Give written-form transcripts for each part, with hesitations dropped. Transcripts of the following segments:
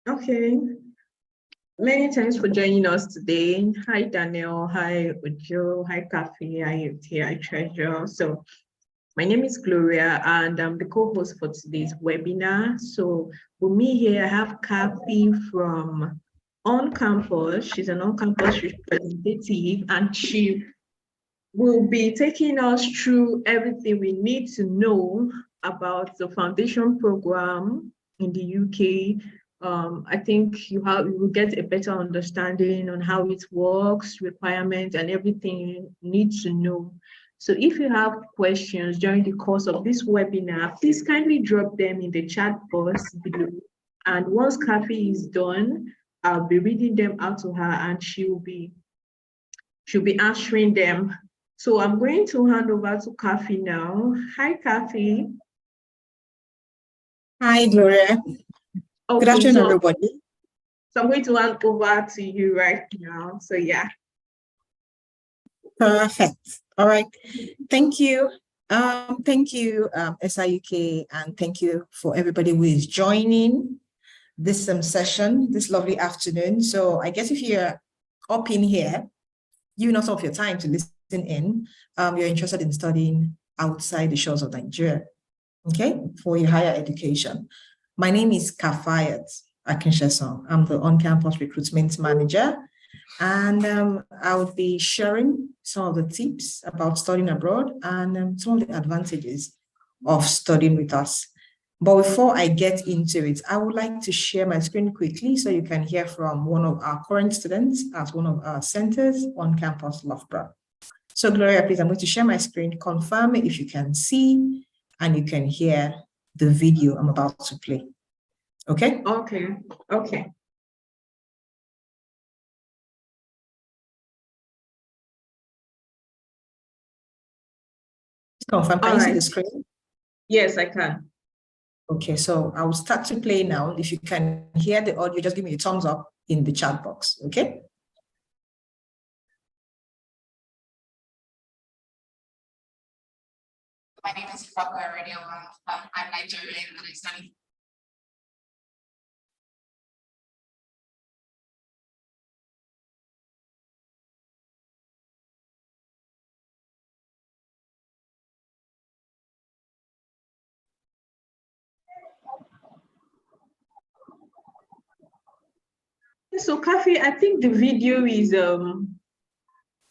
Okay. Many thanks for joining us today. Hi, Daniel. Hi, Ojo. Hi, Kathy. Hi, Hi, Treasure. So my name is Gloria, and I'm the co-host for today's webinar. So with me here, I have Kathy from On Campus. She's an on-campus representative, and she will be taking us through everything we need to know about the foundation program in the UK. I think you will get a better understanding on how it works, requirements, and everything you need to know. So if you have questions during the course of this webinar, please kindly drop them in the chat box below. And once Kathy is done, I'll be reading them out to her, and she'll be answering them. So I'm going to hand over to Kathy now. Hi, Kathy. Hi, Gloria. Okay, good afternoon, everybody. So I'm going to hand over to you right now. So yeah. Perfect. All right. Thank you. Thank you, SI-UK, and thank you for everybody who is joining this session this lovely afternoon. So I guess if you're up in here, you know some of your time to listen in. You're interested in studying outside the shores of Nigeria, okay, for your higher education. My name is Kafayat Akinsheson. I'm the on-campus recruitment manager, and I will be sharing some of the tips about studying abroad and some of the advantages of studying with us. But before I get into it, I would like to share my screen quickly so you can hear from one of our current students at one of our centers on campus, Loughborough. So Gloria, please, I'm going to share my screen. Confirm if you can see and you can hear the video I'm about to play. Okay? Okay. Okay. Confirm. Can you see the screen? Yes, I can. Okay, so I will start to play now. If you can hear the audio, just give me a thumbs up in the chat box, okay? My name is Ifako Radio. I'm Nigerian and I study. So Kathy, I think the video is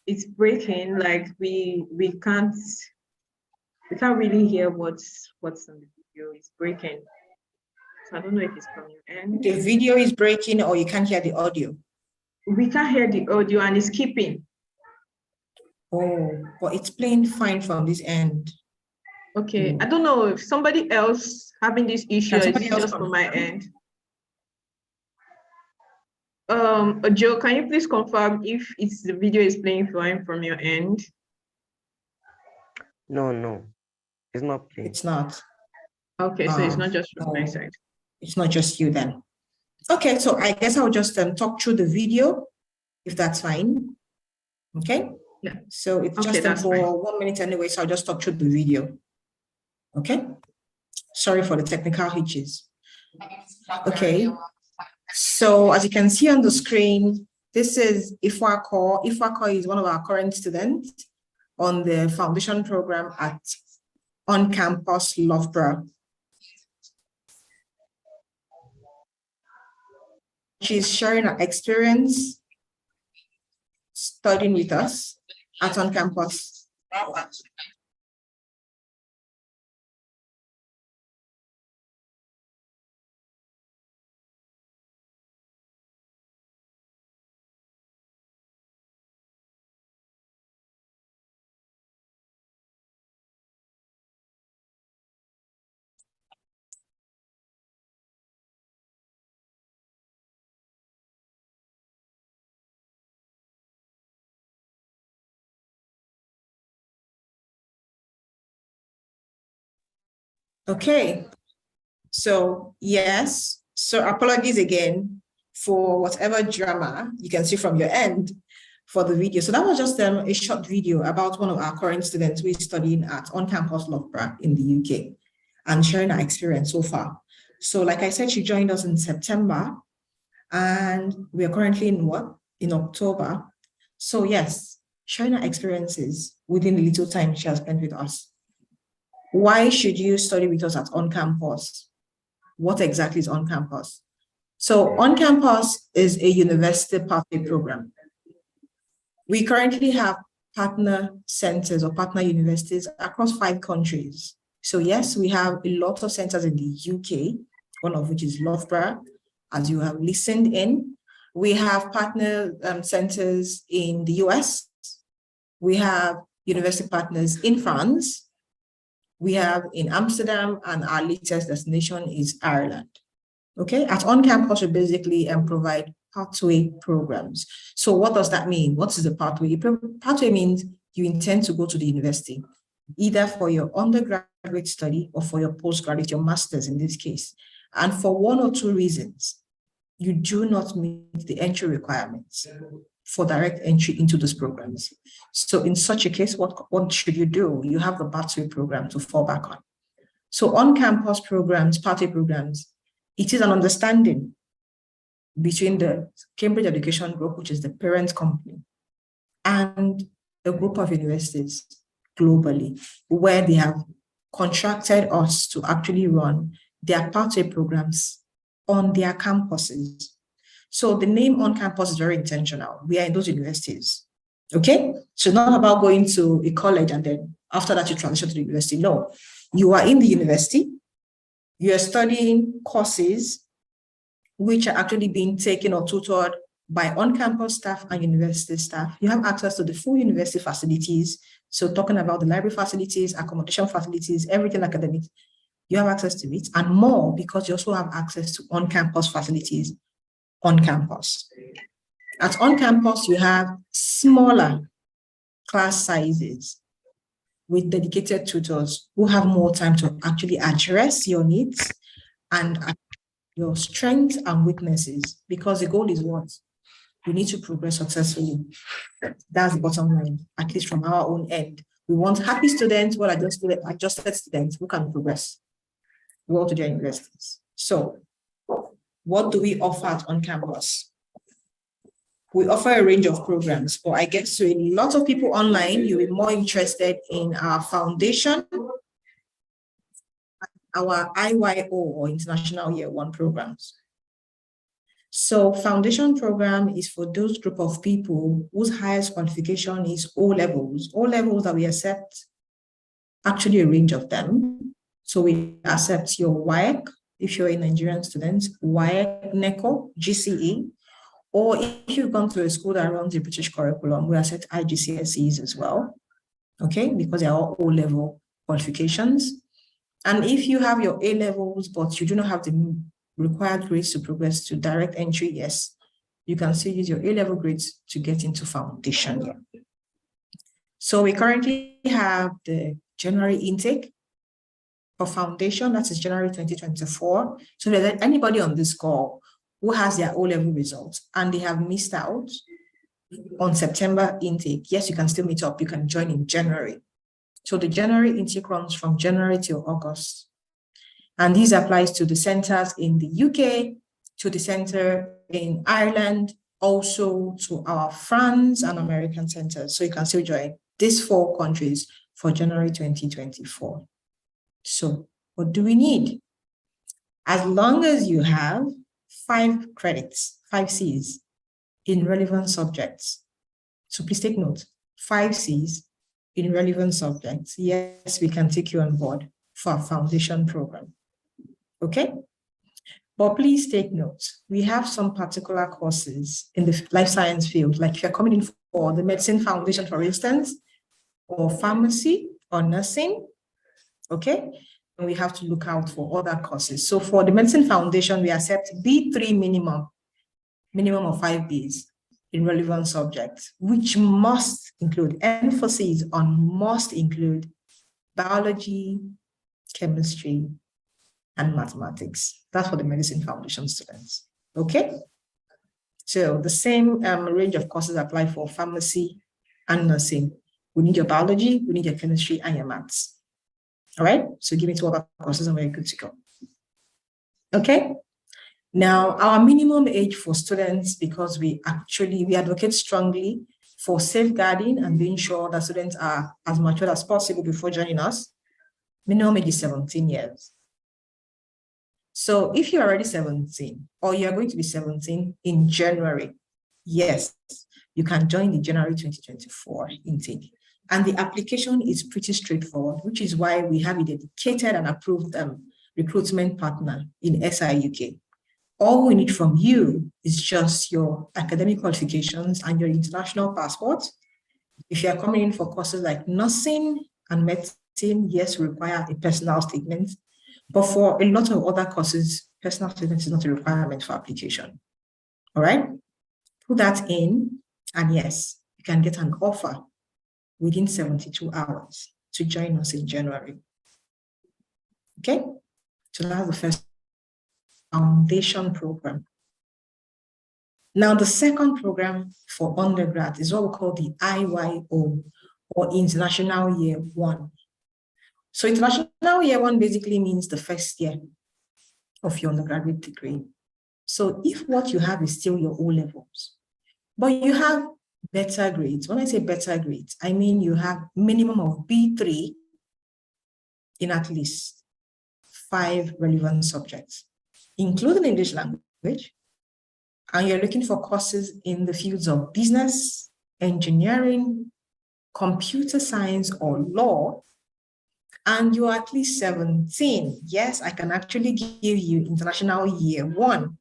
it's breaking. Like we can't really hear what's on the video. It's breaking. So I don't know if it's from your end. The video is breaking or you can't hear the audio? We can't hear the audio and it's skipping. Oh, but it's playing fine from this end. Okay, I don't know if somebody else having this issue or is it just from my end. Joe, can you please confirm if the video is playing fine from your end? No, it's not playing. It's not. Okay, so it's not just from my side. It's not just you then. Okay, so I guess I'll just talk through the video, if that's fine. Okay. Yeah. So it's Okay, just that's for fine. 1 minute anyway, so I'll just talk through the video. Okay. Sorry for the technical hitches. Okay. So as you can see on the screen, this is Ifwako. Ifwako is one of our current students on the foundation program at On Campus Loughborough. She's sharing her experience studying with us at On Campus. Okay, so yes, so apologies again for whatever drama you can see from your end for the video. So that was just a short video about one of our current students who is studying at On Campus Loughborough in the UK and sharing her experience so far. So like I said, she joined us in September and we are currently in what? In October. So yes, sharing her experiences within the little time she has spent with us. Why should you study with us at On Campus? What exactly is On Campus? So On Campus is a university pathway program. We currently have partner centers or partner universities across 5 countries. So yes, we have a lot of centers in the UK, one of which is Loughborough, as you have listened in. We have partner centers in the US. We have university partners in France. We have in Amsterdam, and our latest destination is Ireland. Okay, at On Campus, we basically provide pathway programs. So what does that mean? What is the pathway? Pathway means you intend to go to the university, either for your undergraduate study or for your postgraduate, your master's in this case. And for 1 or 2 reasons, you do not meet the entry requirements for direct entry into those programs. So in such a case, what should you do? You have the pathway program to fall back on. So on-campus programs, pathway programs, it is an understanding between the Cambridge Education Group, which is the parent company, and a group of universities globally, where they have contracted us to actually run their pathway programs on their campuses. So the name On Campus is very intentional. We are in those universities. Okay, so it's not about going to a college and then after that you transition to the university. No, you are in the university, you are studying courses which are actually being taken or tutored by on-campus staff and university staff. You have access to the full university facilities. So talking about the library facilities, accommodation facilities, everything academic, you have access to it, and more because you also have access to on-campus facilities on campus. At On Campus, you have smaller class sizes with dedicated tutors who have more time to actually address your needs and your strengths and weaknesses, because the goal is what? You need to progress successfully. That's the bottom line, at least from our own end. We want happy students, well adjusted students who can progress well to their universities. So what do we offer at On Campus? We offer a range of programs, but I guess to a lot of people online, you'll be more interested in our foundation, our IYO or International Year 1 programs. So foundation program is for those group of people whose highest qualification is O-levels. O-levels that we accept, actually a range of them. So we accept your WAEC, if you're a Nigerian student, WAEC, NECO, GCE, or if you've gone to a school that runs the British curriculum, we accept IGCSEs as well, okay, because they are all O-level qualifications. And if you have your A-levels, but you do not have the required grades to progress to direct entry, yes, you can still use your A-level grades to get into foundation year. So we currently have the January intake for foundation, that is January 2024. So if there's anybody on this call who has their O-level results and they have missed out, on September intake. Yes, you can still meet up. You can join in January. So the January intake runs from January till August. And this applies to the centers in the UK, to the center in Ireland, also to our France and American centers. So you can still join these 4 countries for January 2024. So what do we need? As long as you have 5 credits, 5 Cs in relevant subjects. So please take note, 5 Cs in relevant subjects. Yes, we can take you on board for our foundation program. Okay? But please take note, we have some particular courses in the life science field, like if you're coming in for the medicine foundation, for instance, or pharmacy or nursing, okay? And we have to look out for other courses. So for the medicine foundation, we accept B3 minimum of 5 Bs in relevant subjects, which must include, emphasis on must include biology, chemistry, and mathematics. That's for the medicine foundation students, okay? So the same range of courses apply for pharmacy and nursing. We need your biology, we need your chemistry, and your maths. All right, so give me 2 other courses and we're good to go. Okay, now our minimum age for students, because we advocate strongly for safeguarding and being sure that students are as mature as possible before joining us, minimum age is 17 years. So if you're already 17 or you're going to be 17 in January, yes, you can join the January 2024 intake. And the application is pretty straightforward, which is why we have a dedicated and approved recruitment partner in SI-UK. All we need from you is just your academic qualifications and your international passport. If you are coming in for courses like nursing and medicine, yes, we require a personal statement. But for a lot of other courses, personal statement is not a requirement for application. All right? Put that in, and yes, you can get an offer within 72 hours to join us in January. Okay? So that's the first foundation program. Now, the second program for undergrad is what we call the IYO, or International Year 1. So International Year 1 basically means the first year of your undergraduate degree. So if what you have is still your O levels, but you have better grades. When I say better grades, I mean you have minimum of B3 in at least 5 relevant subjects, including English language, and you're looking for courses in the fields of business, engineering, computer science, or law, and you're at least 17, yes, I can actually give you International Year 1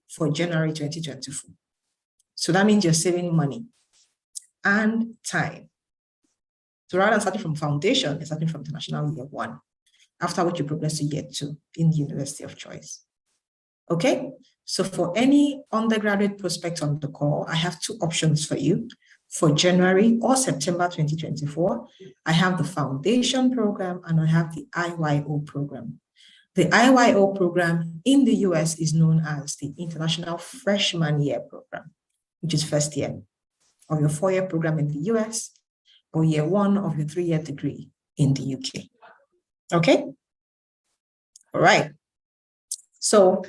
for January 2024. So that means you're saving money and time. So rather than starting from foundation, you're starting from International Year 1, after which you progress to Year 2 in the university of choice. Okay, so for any undergraduate prospect on the call, I have 2 options for you. For January or September 2024, I have the foundation program and I have the IYO program. The IYO program in the US is known as the International Freshman Year program, which is first year of your 4-year program in the US or year 1 of your 3-year degree in the UK. Okay? All right. So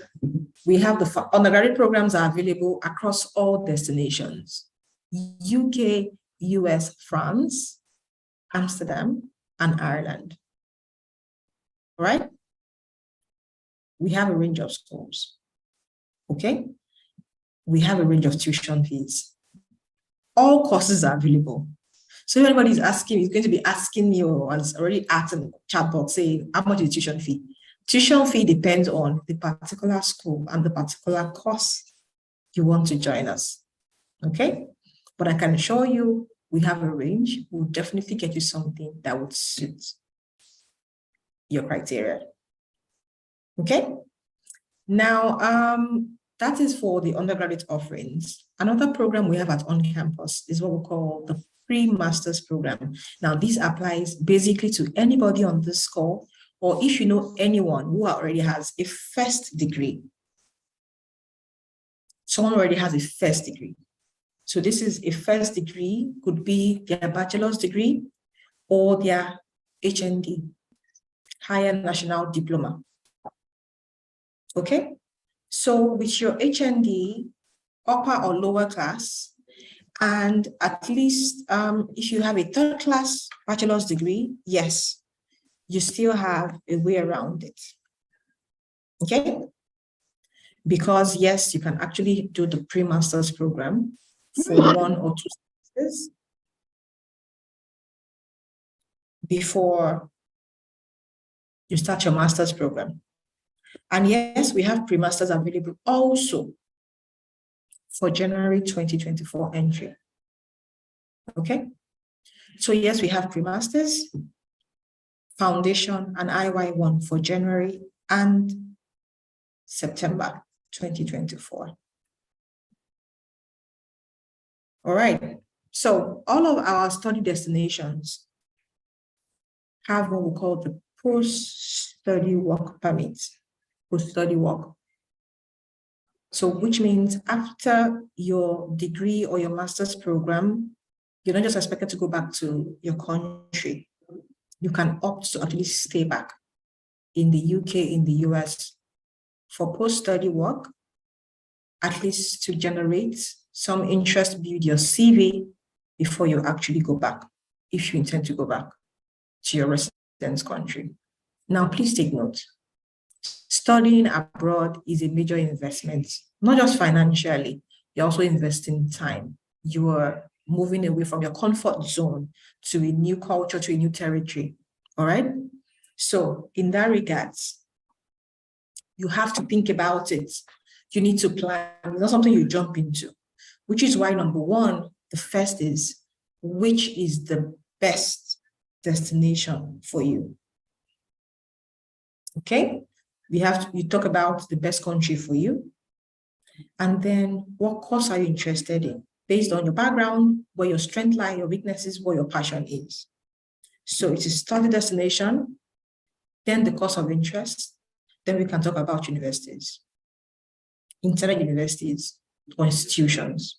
we have the undergraduate programs are available across all destinations: UK, US, France, Amsterdam, and Ireland. All right? We have a range of schools. Okay? We have a range of tuition fees. All courses are available. So if anybody is going to be asking me, or has already asked in the chat box, saying, how much is tuition fee? Tuition fee depends on the particular school and the particular course you want to join us. Okay? But I can assure you, we have a range. We'll definitely get you something that would suit your criteria. Okay? Now, that is for the undergraduate offerings. Another program we have at OnCampus is what we call the pre-master's program. Now, this applies basically to anybody on this call, or if you know anyone who already has a first degree. Someone already has a first degree. So this is a first degree, could be their bachelor's degree or their HND, Higher National Diploma. Okay, so with your HND, upper or lower class, and at least if you have a third class bachelor's degree, yes, you still have a way around it. Okay, because yes, you can actually do the pre-master's program for 1 or 2 semesters before you start your master's program. And yes, we have pre-masters available also for January 2024 entry. Okay, so yes, we have pre-masters, foundation, and IY1 for January and September 2024. All right, so all of our study destinations have what we call the post-study work permit, post-study work. So which means after your degree or your master's program, you're not just expected to go back to your country. You can opt to at least stay back in the UK, in the US, for post-study work, at least to generate some interest, build your CV before you actually go back, if you intend to go back to your residence country. Now, please take note. Studying abroad is a major investment, not just financially, you're also investing time. You are moving away from your comfort zone to a new culture, to a new territory, all right? So in that regards, you have to think about it. You need to plan, it's not something you jump into, which is why number one, the first is, which is the best destination for you? Okay? You talk about the best country for you. And then what course are you interested in? Based on your background, where your strength lie, your weaknesses, what your passion is. So it is study destination, then the course of interest, then we can talk about universities, internal universities or institutions.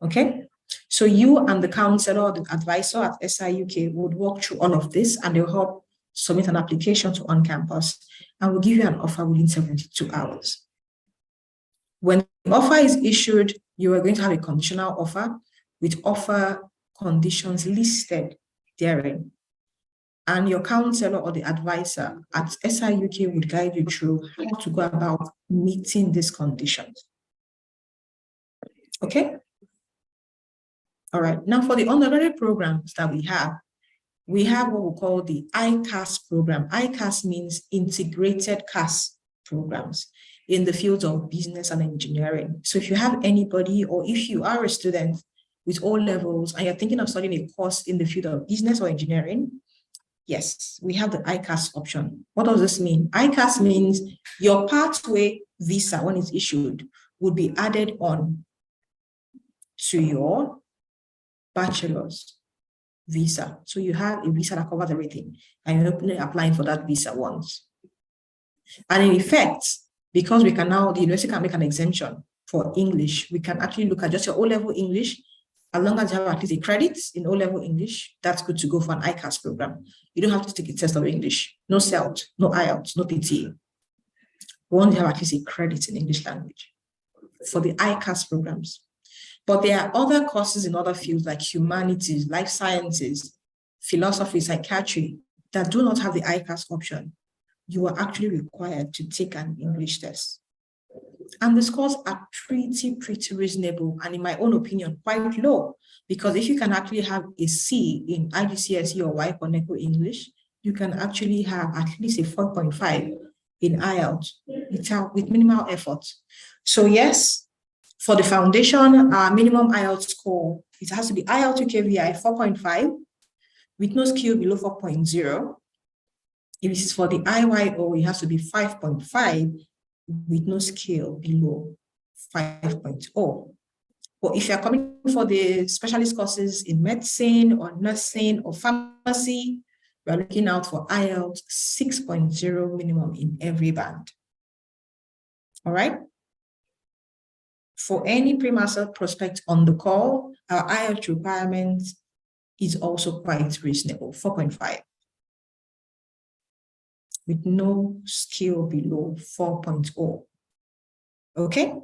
Okay? So you and the counselor or the advisor at SI-UK would walk through all of this, and they'll help submit an application to OnCampus, and we'll give you an offer within 72 hours. When the offer is issued, you are going to have a conditional offer with offer conditions listed therein. And your counselor or the advisor at SI-UK would guide you through how to go about meeting these conditions. Okay? All right. Now, for the undergraduate programs that we have what we call the ICAS program. ICAS means Integrated CAS programs in the fields of business and engineering. So if you have anybody, or if you are a student with O levels and you're thinking of studying a course in the field of business or engineering, yes, we have the ICAS option. What does this mean? ICAS means your pathway visa, when it's issued, would be added on to your bachelor's visa. So you have a visa that covers everything, and you're only applying for that visa once. And in effect, because the university can make an exemption for English, we can actually look at just your O-level English. As long as you have at least a credit in O-level English, that's good to go for an ICAS program. You don't have to take a test of English, no CELT, no IELTS, no PTE. Once you have at least a credit in English language for the ICAS programs. But there are other courses in other fields like humanities, life sciences, philosophy, psychiatry that do not have the ICAS option. You are actually required to take an English test. And the scores are pretty reasonable, and in my own opinion, quite low, because if you can actually have a C in IGCSE or WAEC or NECO English, you can actually have at least a 4.5 in IELTS with minimal effort. So yes, for the foundation, our minimum IELTS score, it has to be IELTS UKVI 4.5 with no skill below 4.0. If it is for the IYO, it has to be 5.5 with no scale below 5.0. But if you're coming for the specialist courses in medicine or nursing or pharmacy, we're looking out for IELTS 6.0 minimum in every band. All right? For any pre-master prospect on the call, our IELTS requirement is also quite reasonable, 4.5, with no skill below 4.0. Okay?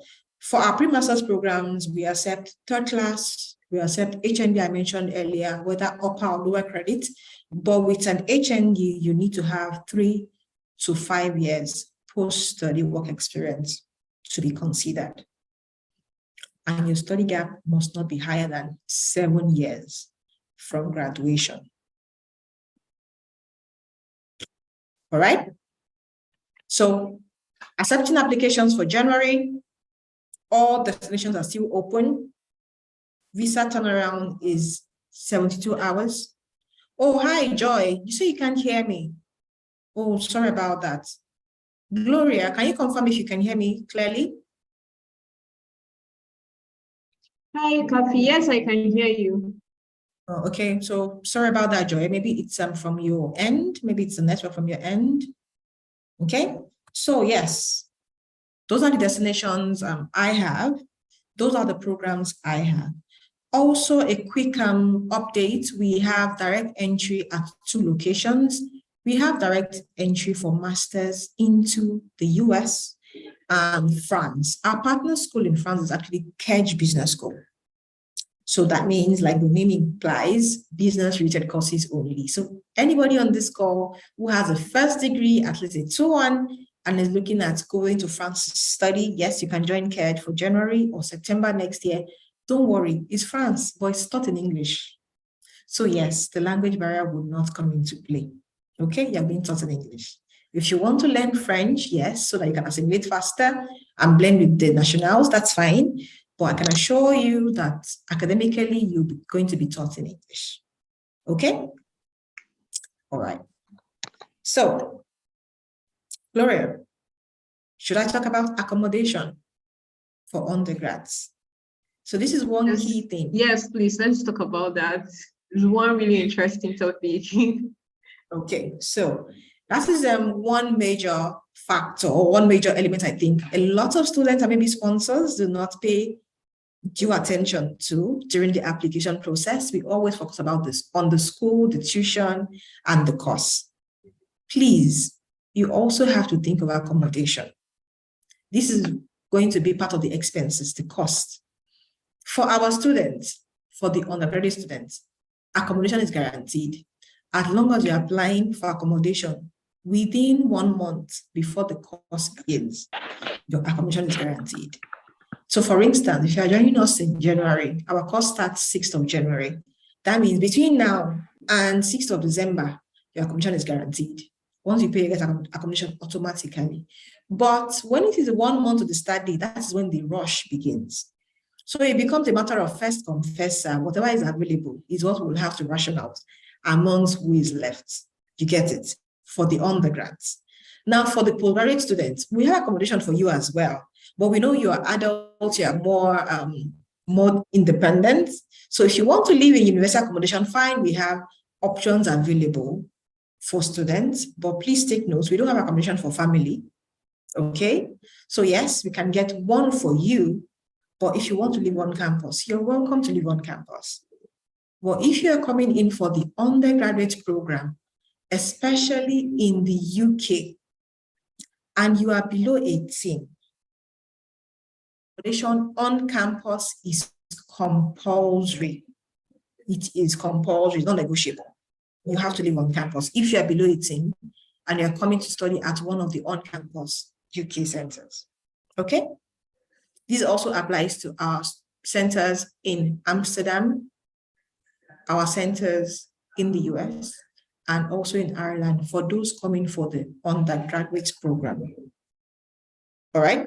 For our pre-master's programs, we accept third class, we accept HND I mentioned earlier, whether upper or lower credit, but with an HND, you need to have 3 to 5 years post-study work experience to be considered. And your study gap must not be higher than 7 years from graduation. All right? So, accepting applications for January, all destinations are still open. Visa turnaround is 72 hours. Oh, hi, Joy. You say you can't hear me. Oh, sorry about that. Gloria, can you confirm if you can hear me clearly? Hi, Kafi. Yes, I can hear you. Oh, okay, so sorry about that, Joy. Maybe it's from your end. Maybe it's the network from your end. Okay, so yes, those are the destinations I have. Those are the programs I have. Also, a quick update. We have direct entry at 2 locations. We have direct entry for masters into the US and France. Our partner school in France is actually Kedge Business School. So that means, like the name implies, business-related courses only. So anybody on this call who has a first degree, at least a 2-1, and is looking at going to France to study, yes, you can join Kedge for January or September next year. Don't worry, it's France, but it's taught in English. So yes, the language barrier will not come into play. Okay, you're being taught in English. If you want to learn French, yes, so that you can assimilate faster and blend with the nationals, that's fine. But I can assure you that academically, you're going to be taught in English. Okay? All right. So, Gloria, should I talk about accommodation for undergrads? So this is one key thing. Yes, please, let's talk about that. It's one really interesting topic. Okay, so that is one major factor or one major element, I think. A lot of students and maybe sponsors do not pay due attention to during the application process. We always focus about this on the school, the tuition, and the cost. Please, you also have to think of accommodation. This is going to be part of the expenses, the cost. For our students, for the undergraduate students, accommodation is guaranteed. As long as you're applying for accommodation within 1 month before the course begins, your accommodation is guaranteed. So for instance, if you're joining us in January, our course starts 6th of January. That means between now and 6th of December, your accommodation is guaranteed. Once you pay, you get accommodation automatically. But when it is 1 month to the start date, that's when the rush begins. So it becomes a matter of first come, first serve. Whatever is available is what we'll have to ration out amongst who is left. You get it? For the undergrads. Now, for the postgraduate students, we have accommodation for you as well. But we know you are adults, you are more independent. So if you want to live in university accommodation, fine, we have options available for students. But please take notes, we don't have accommodation for family. Okay? So yes, we can get one for you. But if you want to live on campus, you're welcome to live on campus. Well, if you're coming in for the undergraduate program, especially in the UK, and you are below 18, accommodation on campus is compulsory. It is compulsory, it's not negotiable. You have to live on campus. If you are below 18 and you're coming to study at one of the on-campus UK centers, okay? This also applies to our centers in Amsterdam, our centers in the US, and also in Ireland for those coming for the undergraduate program. All right?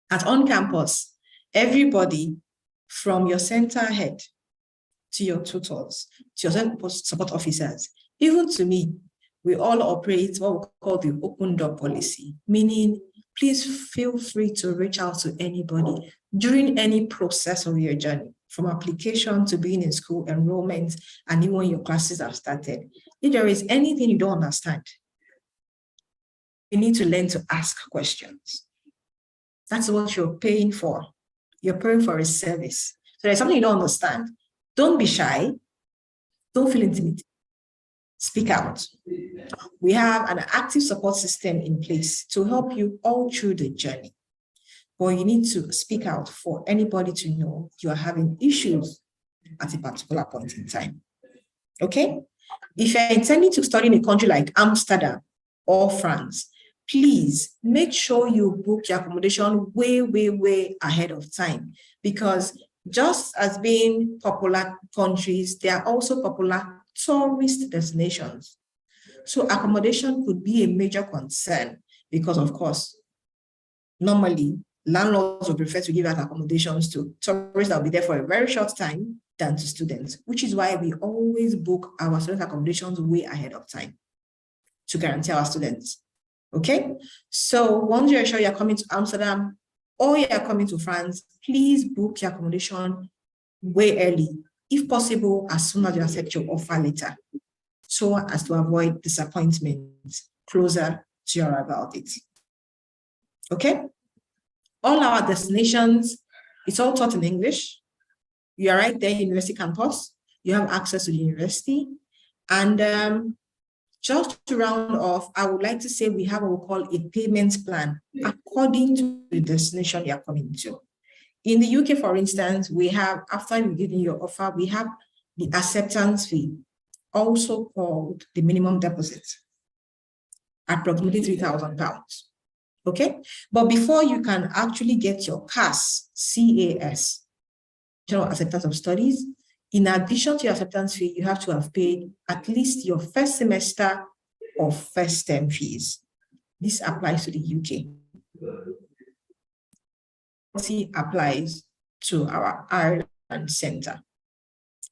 At on-campus, everybody from your center head to your tutors, to your support officers, even to me, we all operate what we call the open door policy, meaning please feel free to reach out to anybody during any process of your journey, from application to being in school, enrollment, and even when your classes have started. If there is anything you don't understand, you need to learn to ask questions. That's what you're paying for. You're paying for a service. So there's something you don't understand. Don't be shy. Don't feel intimidated. Speak out. We have an active support system in place to help you all through the journey. But you need to speak out for anybody to know you are having issues at a particular point in time. Okay? If you're intending to study in a country like Amsterdam or France, please make sure you book your accommodation way, way, way ahead of time, because just as being popular countries, they are also popular tourist destinations. So accommodation could be a major concern because, of course, normally landlords would prefer to give out accommodations to tourists that will be there for a very short time than to students, which is why we always book our student accommodations way ahead of time to guarantee our students. Okay, so once you're sure you're coming to Amsterdam or you're coming to France, please book your accommodation way early, if possible, as soon as you accept your offer letter, so as to avoid disappointment closer to your arrival date. Okay, all our destinations, it's all taught in English. You are right there in university campus. You have access to the university. And just to round off, I would like to say we have what we call a payment plan according to the destination you are coming to. In the UK, for instance, we have, after you give your offer, we have the acceptance fee, also called the minimum deposit, approximately £3,000. Okay, but before you can actually get your CAS, CAS, General Acceptance of Studies, in addition to your acceptance fee, you have to have paid at least your first semester of first term fees. This applies to the UK. It applies to our Ireland Center.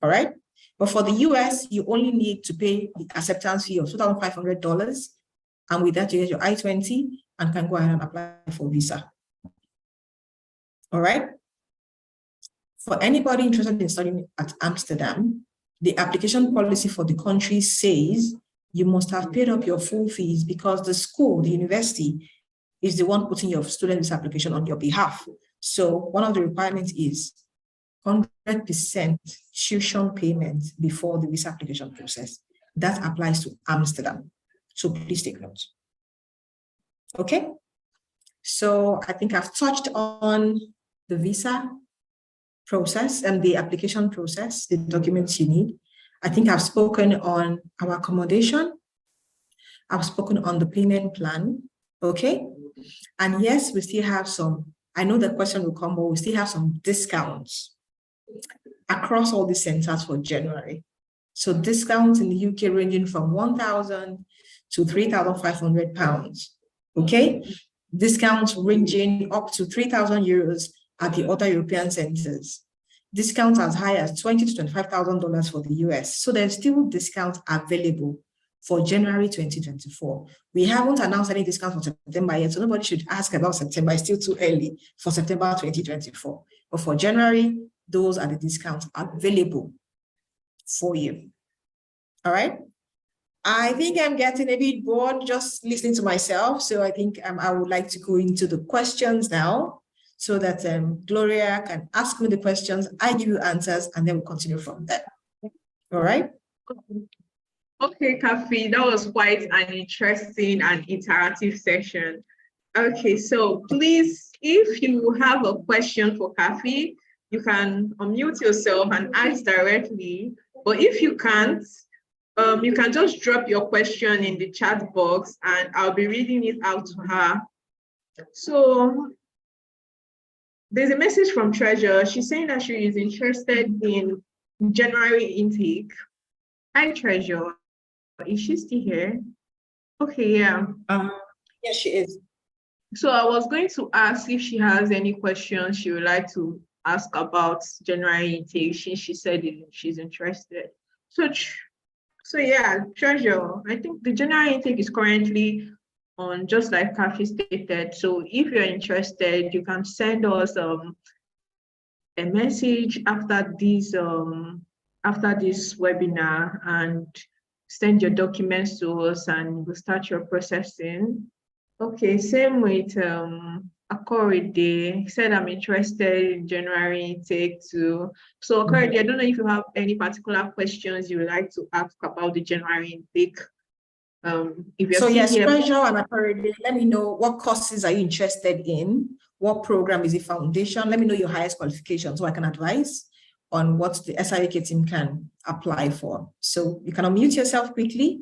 All right. But for the US, you only need to pay the acceptance fee of $2,500. And with that, you get your I-20 and can go ahead and apply for visa. All right. For anybody interested in studying at Amsterdam, the application policy for the country says you must have paid up your full fees because the school, the university, is the one putting your student visa application on your behalf. So one of the requirements is 100% tuition payment before the visa application process. That applies to Amsterdam. So please take note. Okay. So I think I've touched on the visa process and the application process, the documents you need. I think I've spoken on our accommodation. I've spoken on the payment plan. Okay. And yes, we still have some, I know the question will come, but we still have some discounts across all the centers for January. So discounts in the UK ranging from £1,000 to £3,500. Okay. Discounts ranging up to €3,000 at the other European centers. Discounts as high as $20,000 to $25,000 for the US. So there's still discounts available for January 2024. We haven't announced any discounts for September yet, so nobody should ask about September. It's still too early for September 2024. But for January, those are the discounts available for you. All right. I think I'm getting a bit bored just listening to myself. So I think I would like to go into the questions now so that Gloria can ask me the questions, I give you answers, and then we'll continue from there. All right. Okay, Kafi, that was quite an interesting and interactive session. Okay, so please, if you have a question for Kafi, you can unmute yourself and ask directly. But if you can't, you can just drop your question in the chat box and I'll be reading it out to her. So there's a message from Treasure. She's saying that she is interested in January intake. Hi, Treasure. Is she still here? Okay, yeah. Yes, she is. So I was going to ask if she has any questions she would like to ask about January intake. She said she's interested. So yeah, Treasure, I think the January intake is currently on, just like Kafi stated. So if you're interested, you can send us a message after this webinar and send your documents to us and we'll start your processing. Okay, same with Akorede said, I'm interested in January intake too. So Akorede, I don't know if you have any particular questions you would like to ask about the January intake. If you're So still yes, here, Treasure and Akorede, let me know what courses are you interested in? What program is the foundation? Let me know your highest qualification so I can advise on what the SI-UK team can apply for. So you can unmute yourself quickly,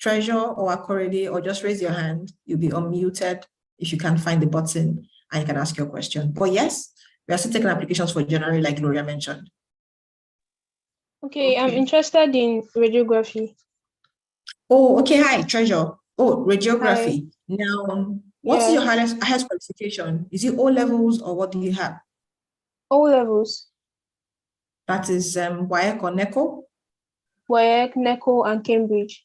Treasure or Akorede, or just raise your hand. You'll be unmuted if you can't find the button and you can ask your question. But yes, we are still taking applications for January, like Gloria mentioned. Okay, I'm Okay. interested in radiography. Oh, okay. Hi, Treasure. Oh, radiography. Now, what's your Yes. highest qualification? Is it O levels or what do you have? O levels, That is WAEC or NECO? WAEC, NECO, and Cambridge.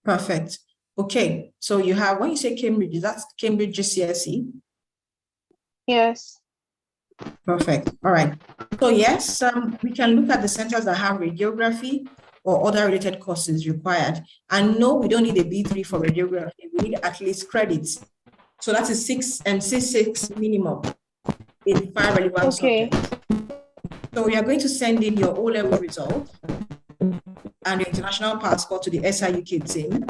Perfect. Okay. So you have, when you say Cambridge, is that Cambridge GCSE? Yes. Perfect. All right. So yes, we can look at the centers that have radiography or other related courses required. And no, we don't need a B3 for radiography. We need at least credits. So that is 6 minimum in 5 relevant Okay. subjects. So we are going to send in your O-level results and your international passport to the SI-UK team.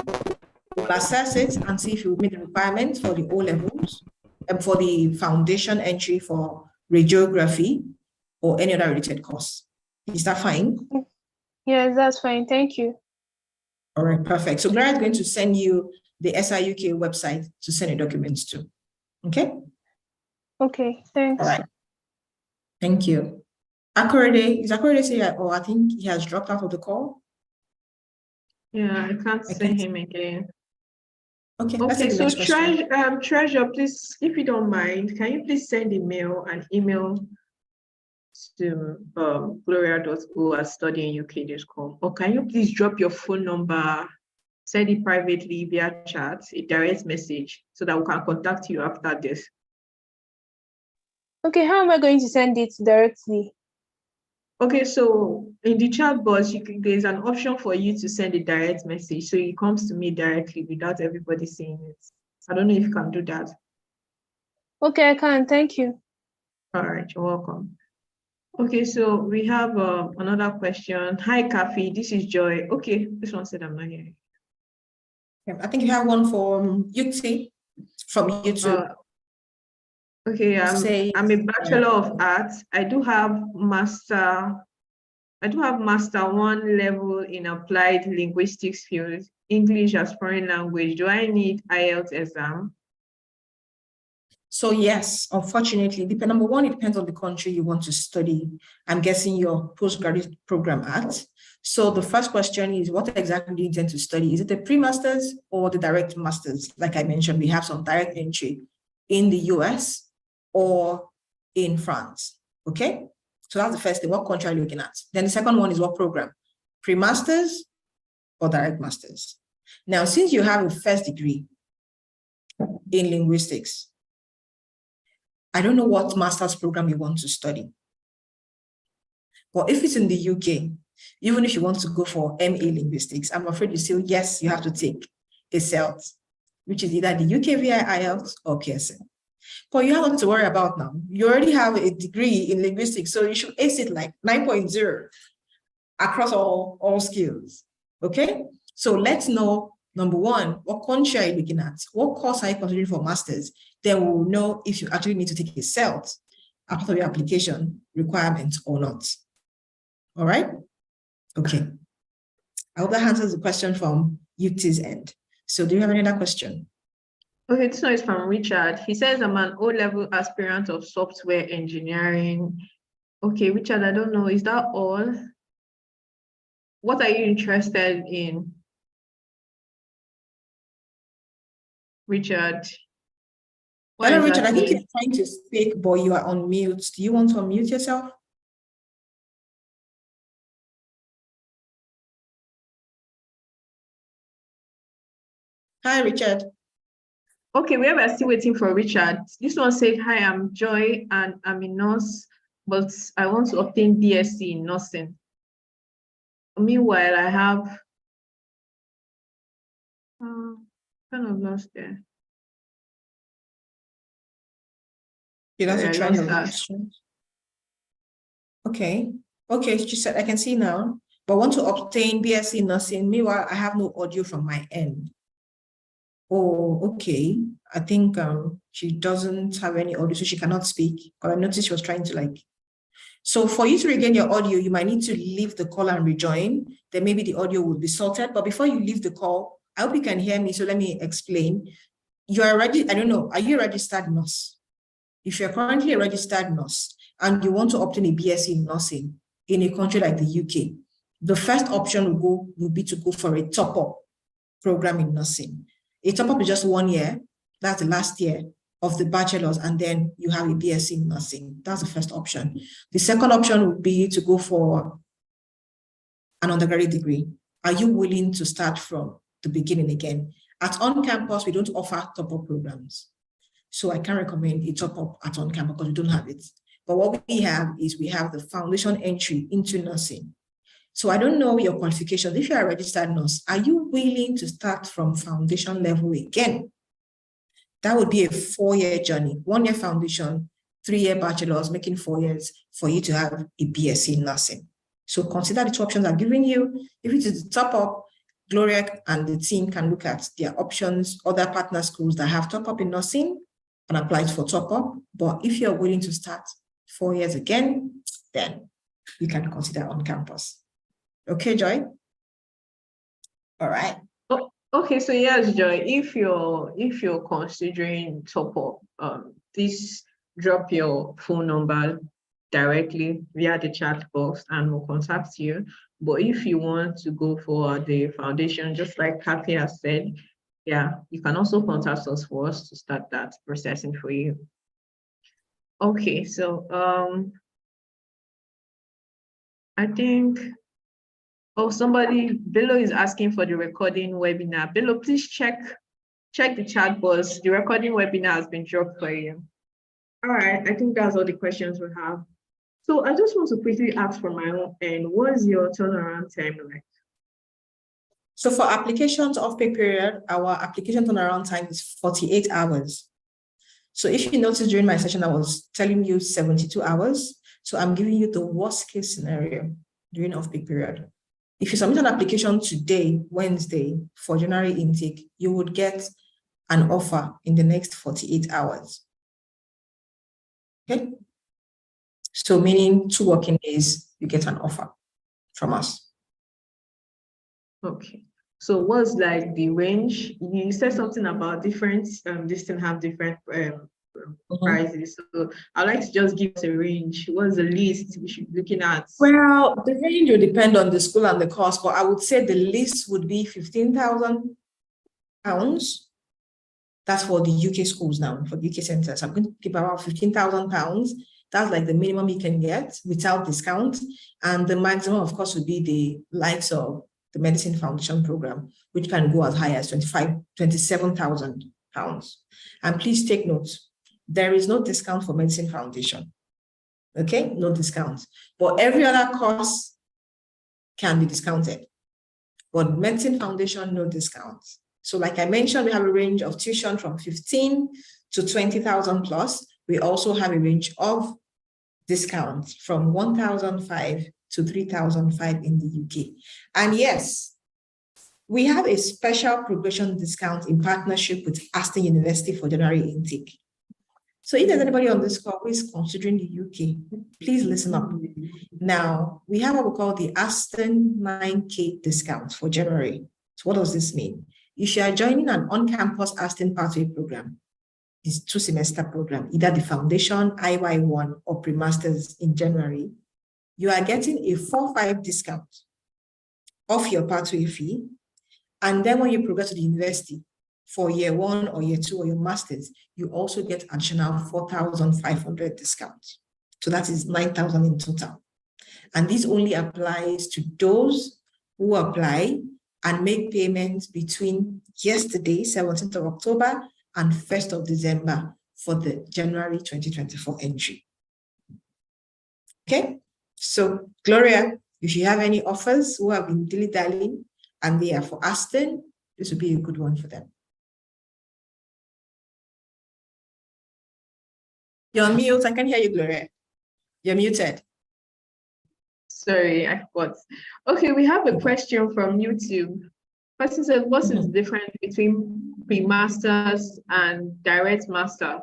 We'll assess it and see if you meet the requirements for the O-levels and for the foundation entry for radiography or any other related course. Is that fine? Yes, that's fine. Thank you. All right, perfect. So Gloria is going to send you the SI-UK website to send your documents to. Okay? Okay, thanks. All right. Thank you. Akorede, is Akorede here? Or I think he has dropped out of the call. Yeah, I can't see him again. Okay, let's Okay, take the so next question. Treasure, please, if you don't mind, can you please send an email to gloria.go@studyinguk.com, or can you please drop your phone number, send it privately via chat, a direct message, so that we can contact you after this. Okay, how am I going to send it directly? Okay, so in the chat box, there's an option for you to send a direct message, so it comes to me directly without everybody seeing it. I don't know if you can do that. Okay, I can. Thank you. All right, you're welcome. Okay, so we have another question. Hi, Kathy, this is Joy. Okay, this one said I'm not here. Yeah, I think you have one from UT, from YouTube. Okay, I'm a Bachelor of Arts. I do have Master 1 level in Applied Linguistics field, English as foreign language. Do I need IELTS exam? So yes, unfortunately, number one, it depends on the country you want to study. I'm guessing your postgraduate program at. So the first question is, what exactly do you intend to study? Is it the pre-masters or the direct masters? Like I mentioned, we have some direct entry in the US or in France, okay? So that's the first thing, what country are you looking at? Then the second one is what program? Pre-masters or direct masters? Now, since you have a first degree in linguistics, I don't know what master's program you want to study. But if it's in the UK, even if you want to go for MA linguistics, I'm afraid you still, yes, you have to take a CELT, which is either the UK via IELTS or PSN. But you have nothing to worry about now. You already have a degree in linguistics, so you should ace it like 9.0 across all skills, okay? So let's know, number one, what country are you looking at? What course are you considering for master's? Then we'll know if you actually need to take a CELT after your application requirement or not. All right? Okay. I hope that answers the question from UT's end. So do you have any other question? Okay, this one is from Richard. He says, I'm an O-level aspirant of software engineering. Okay, Richard, I don't know, is that all? What are you interested in? Richard. Hello, Richard, I think you're trying to speak, but you are on mute. Do you want to unmute yourself? Hi, Richard. Okay, we are still waiting for Richard. This one said, hi, I'm Joy and I'm a nurse, but I want to obtain BSc in nursing. Meanwhile, I have kind of lost there. You'd have to try let's her start. questions. Okay. Okay, she said, I can see now, but want to obtain BSc nursing. Meanwhile, I have no audio from my end. Oh, okay. I think she doesn't have any audio, so she cannot speak. But I noticed she was trying to like. So for you to regain your audio, you might need to leave the call and rejoin. Then maybe the audio will be sorted. But before you leave the call, I hope you can hear me. So let me explain. You are ready. I don't know. Are you a registered nurse? If you're currently a registered nurse and you want to obtain a BSc in nursing in a country like the UK, the first option will be to go for a top-up program in nursing. A top-up is just 1 year. That's the last year of the bachelor's, and then you have a BSc in nursing. That's the first option. The second option would be to go for an undergraduate degree. Are you willing to start from the beginning again? At On Campus, we don't offer top-up programs. So I can't recommend a top-up at On Campus because we don't have it. But what we have is we have the foundation entry into nursing. So I don't know your qualifications. If you're a registered nurse, are you willing to start from foundation level again? That would be a 4-year journey, 1 year foundation, 3-year bachelor's, making 4 years for you to have a BSc in nursing. So consider the 2 options I've given you. If it is the top up, Gloria and the team can look at their options, other partner schools that have top up in nursing and apply for top up. But if you're willing to start 4 years again, then you can consider On Campus. Okay, Joy? All right. Okay, so yes, Joy, if you're considering top up, please drop your phone number directly via the chat box and we'll contact you. But if you want to go for the foundation, just like Kathy has said, yeah, you can also contact us for us to start that processing for you. Okay, so I think, oh, somebody, Bello is asking for the recording webinar. Bello, please check the chat box. The recording webinar has been dropped for you. All right, I think that's all the questions we have. So I just want to quickly ask from my own end, what's your turnaround time like? So for applications of pay period, our application turnaround time is 48 hours. So if you notice during my session, I was telling you 72 hours. So I'm giving you the worst case scenario during off-peak period. If you submit an application today, Wednesday, for January intake, you would get an offer in the next 48 hours. Okay? So meaning 2 working days, you get an offer from us. Okay. So what's like the range? You said something about different, this thing have different prices. So I'd like to just give us a range. What's the least we should be looking at? Well, the range will depend on the school and the cost, but I would say the least would be £15,000. That's for the UK schools now, for the UK centers. I'm going to give about £15,000. That's like the minimum you can get without discount. And the maximum, of course, would be the likes of the Medicine Foundation program, which can go as high as £27,000. And please take note, there is no discount for Medicine Foundation. Okay, no discounts. But every other cost can be discounted. But Medicine Foundation, no discounts. So like I mentioned, we have a range of tuition from 15 to 20,000 plus. We also have a range of discounts from 1,005 to 3,005 in the UK. And yes, we have a special progression discount in partnership with Aston University for January intake. So if there's anybody on this call who is considering the UK, please listen up. Now, we have what we call the Aston 9K discount for January. So what does this mean? If you are joining an on-campus Aston pathway program, this 2-semester program, either the foundation, IY1 or pre-masters in January, you are getting a 4-5 discount off your pathway fee. And then when you progress to the university for year 1 or year 2 or your masters, you also get additional 4,500 discount. So that is 9,000 in total. And this only applies to those who apply and make payments between yesterday, 17th of October, and 1st of December for the January 2024 entry. Okay, so Gloria, if you have any offers who have been dilly-dallying and they are for Aston, this would be a good one for them. You're on mute. I can hear you, Gloria. You're muted. Sorry, I forgot. Okay, we have a question from YouTube. Person says, what is the difference between pre-masters and direct master?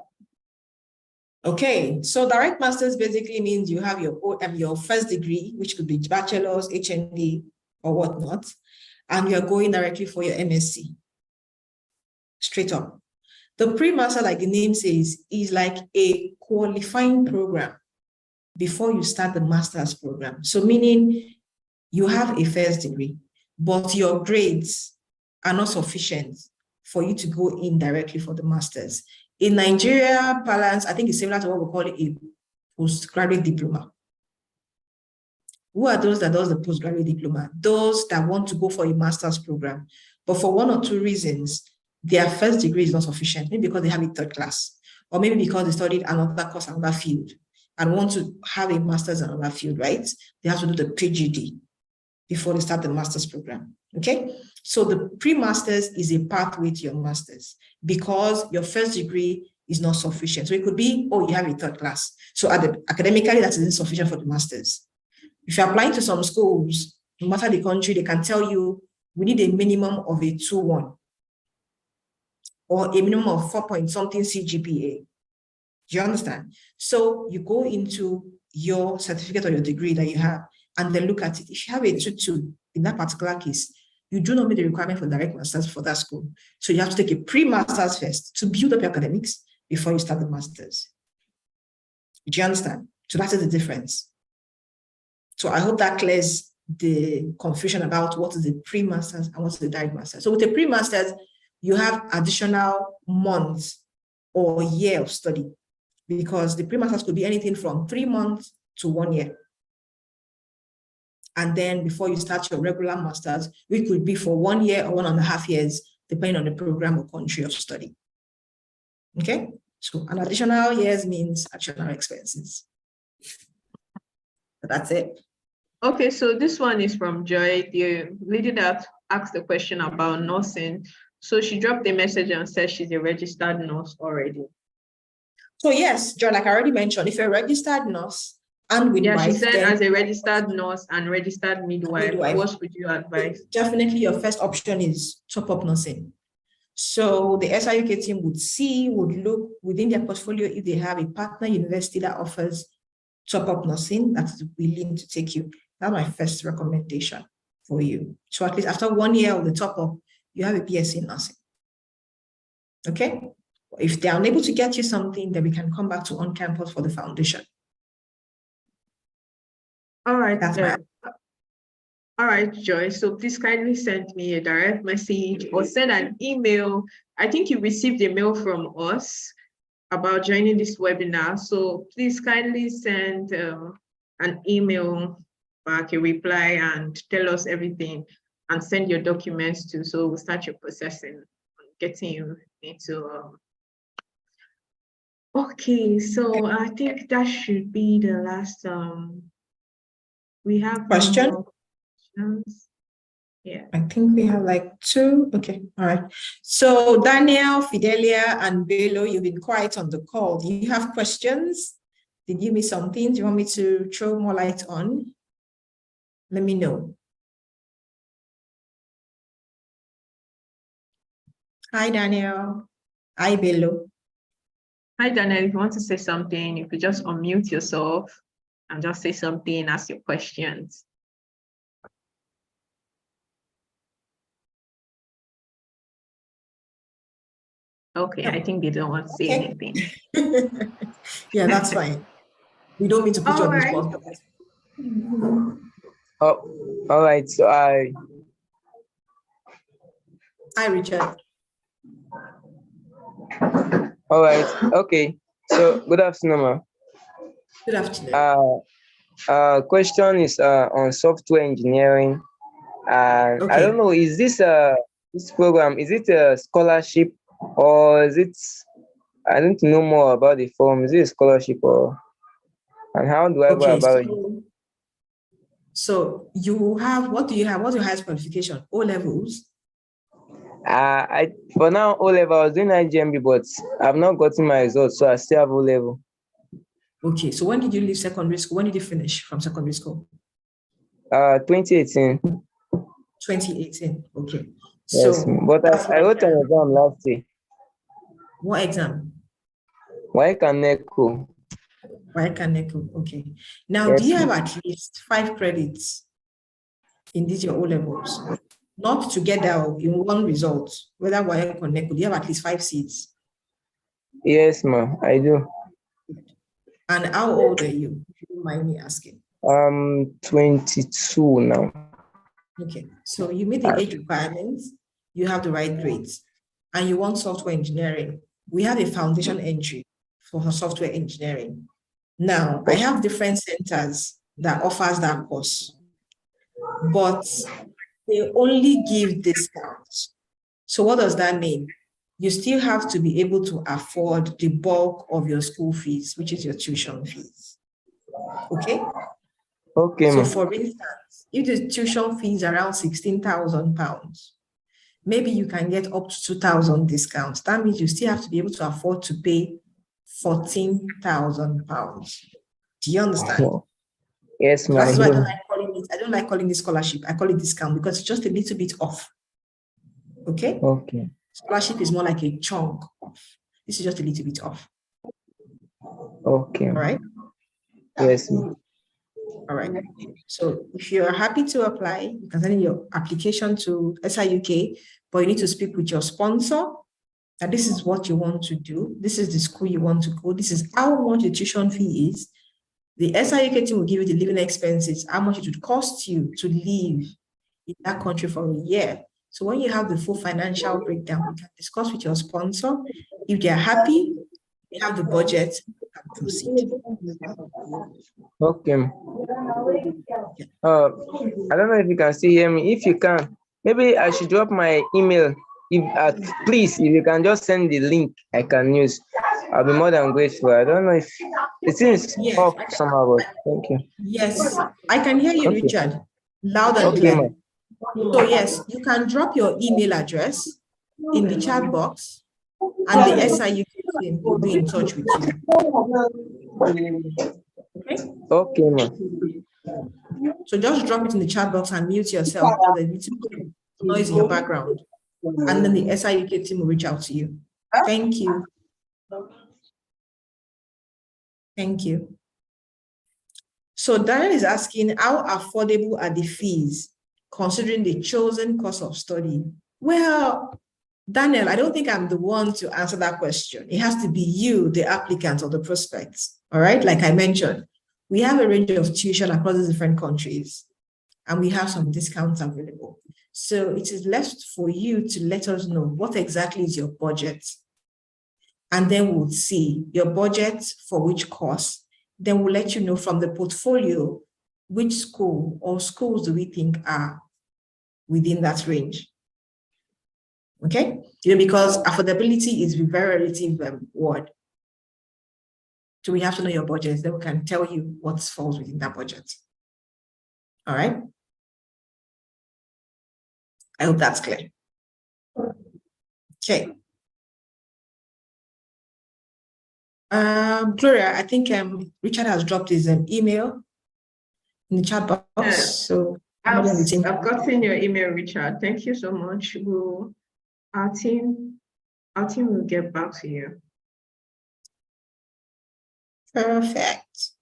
Okay, so direct masters basically means you have your first degree, which could be bachelor's, HND, or whatnot, and you're going directly for your MSc. Straight up. The pre-master, like the name says, is like a qualifying program before you start the master's program. So meaning you have a first degree, but your grades are not sufficient for you to go in directly for the master's. In Nigeria parlance, I think it's similar to what we call a postgraduate diploma. Who are those that does the postgraduate diploma? Those that want to go for a master's program, but for one or two reasons, their first degree is not sufficient, maybe because they have a third class, or maybe because they studied another course, another field, and want to have a master's in another field, right? They have to do the PGD before they start the master's program, okay? So the pre-master's is a pathway to your master's because your first degree is not sufficient. So it could be, oh, you have a third class. So academically, that is insufficient for the master's. If you're applying to some schools, no matter the country, they can tell you, we need a minimum of a 2.1 or a minimum of 4-point-something CGPA. Do you understand? So you go into your certificate or your degree that you have and then look at it. If you have a 2.2 in that particular case, you do not meet the requirement for direct masters for that school. So you have to take a pre-master's first to build up your academics before you start the master's. Do you understand? So that is the difference. So I hope that clears the confusion about what is the pre-master's and what is the direct master's. So with a pre-master's, you have additional months or year of study because the pre-master's could be anything from 3 months to 1 year. And then before you start your regular master's, which could be for 1 year or 1.5 years, depending on the program or country of study. Okay, so an additional years means additional expenses. So that's it. Okay, so this one is from Joy, the lady that asked the question about nursing. So she dropped a message and said she's a registered nurse already. So yes, Joy, like I already mentioned, if you're a registered nurse and midwife, yeah, she said as a registered nurse and registered midwife, what would you advise? Definitely your first option is top-up nursing. So the SI-UK team would look within their portfolio if they have a partner university that offers top-up nursing that is willing to take you. That's my first recommendation for you. So at least after 1 year of the top-up, you have a BSc in nursing. Okay? If they are unable to get you something, then we can come back to on-campus for the foundation. All right, that's all right, Joy. So please kindly send me a direct message or send an email. I think you received a mail from us about joining this webinar. So please kindly send an email back, a reply, and tell us everything and send your documents too. So we'll start your processing, getting you into. Okay, so I think that should be the last. We have question. Yeah, I think we have like 2. Okay, all right. So Daniel, Fidelia, and Bello, you've been quiet on the call. Do you have questions? Did you miss something? Do you want me to throw more light on? Let me know. Hi, Daniel. Hi, Bello. Hi, Daniel. If you want to say something, you could just unmute yourself and just say something, ask your questions. Okay, I think they don't want to say anything. Yeah, that's fine. We don't mean to put you on the spot. Oh, all right. So Hi, Richard. All right. Okay. So good afternoon, ma'am. Good afternoon. Question is on software engineering. And I don't know, is this program, is it a scholarship or is it, I don't know more about the form. Is it a scholarship or, and how do I go about it? So you have, what do you have? What's your highest qualification? O levels? For now, O level, I was doing IGMB, but I've not gotten my results, so I still have O level. Okay, so when did you leave secondary school? When did you finish from secondary school? 2018. 2018. Okay. Yes, So but that's I wrote an exam last year. what exam? Why can echo? Why can echo? Okay. Now, Yes, do you have at least 5 credits in these your O levels? Not together in one result, whether why connect, do you have at least 5 seats? yes, ma'am, I do. And how old are you? If you don't mind me asking. 22 now. Okay, so you meet the age requirements, you have the right grades, and you want software engineering. We have a foundation entry for software engineering. Now, I have different centers that offers that course, but they only give discounts. So what does that mean? You still have to be able to afford the bulk of your school fees, which is your tuition fees. Okay? Okay, So ma'am. for instance, if the tuition fees are around £16,000, maybe you can get up to 2,000 discounts. That means you still have to be able to afford to pay £14,000. Do you understand? Yes, ma'am. That's why I don't like calling it. I don't like calling it scholarship. I call it discount because it's just a little bit off. Okay. Okay. Scholarship is more like a chunk off. This is just a little bit off. Okay. All right. Yes, ma'am. All right. So if you're happy to apply, you can send in your application to SI-UK, but you need to speak with your sponsor. And this is what you want to do. This is the school you want to go. This is how much the tuition fee is. The SI-UK team will give you the living expenses, how much it would cost you to live in that country for a year. So when you have the full financial breakdown, you can discuss with your sponsor. If they're happy, they have the budget, you can proceed. Okay. I don't know if you can still hear me. If you can, maybe I should drop my email. Please, if you can just send the link I can use, I'll be more than grateful. I don't know if it seems off somehow, but thank you. Yes, I can hear you, Okay. Richard, loud and Okay, clear. ma'am. So yes, you can drop your email address in the chat box, and the SI-UK team will be in touch with you. Okay. Okay, ma'am. So just drop it in the chat box and mute yourself because there's a little bit of noise in your background. And then the SI-UK team will reach out to you. Thank you. Thank you. So Daniel is asking, how affordable are the fees considering the chosen course of study? Well, Daniel, I don't think I'm the one to answer that question. It has to be you, the applicant or the prospects. All right, like I mentioned, we have a range of tuition across the different countries, and we have some discounts available. So it is left for you to let us know what exactly is your budget. And then we'll see your budget for which course. Then we'll let you know from the portfolio which school or schools do we think are within that range. Okay? Because affordability is a very relative word. So we have to know your budget, then we can tell you what falls within that budget. All right? I hope that's clear. Okay. Gloria, I think Richard has dropped his email in the chat box. Yeah. So I've gotten your email, Richard. Thank you so much. Our team will get back to you. Perfect.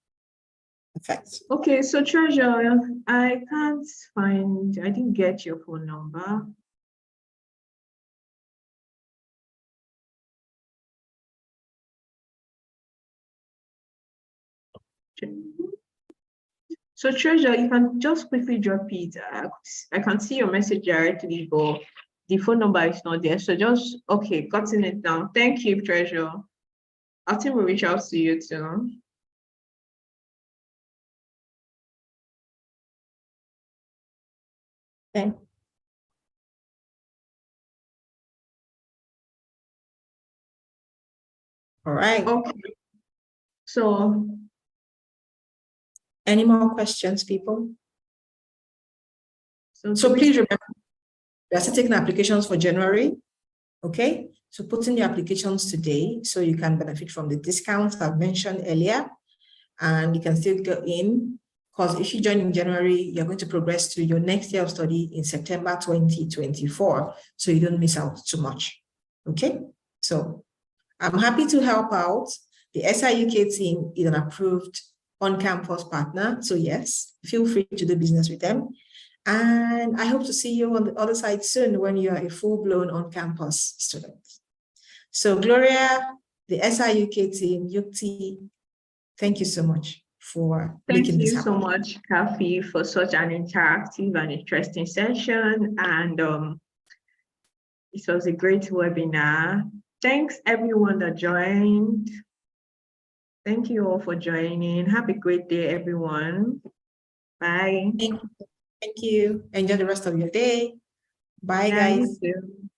Okay, so Treasure, I didn't get your phone number. So Treasure, you can just quickly drop it. I can see your message directly, but the phone number is not there. So just, okay, gotten it down. Thank you, Treasure. Our team will reach out to you too. Okay. All right. Okay. So, any more questions, people? So please remember, we are still taking applications for January. Okay. So put in your applications today so you can benefit from the discounts I've mentioned earlier. and you can still go in, because if you join in January, you're going to progress to your next year of study in September 2024, so you don't miss out too much. Okay, so I'm happy to help out. The SI-UK team is an approved on-campus partner, so yes, feel free to do business with them. And I hope to see you on the other side soon when you are a full-blown on-campus student. So Gloria, the SI-UK team, Yukti, thank you so much for making this happen. Thank you so much, Kathy, for such an interactive and interesting session. And it was a great webinar. Thanks everyone that joined. Thank you all for joining. Have a great day, everyone. Bye. Thank you. Enjoy the rest of your day. Bye, guys. You too.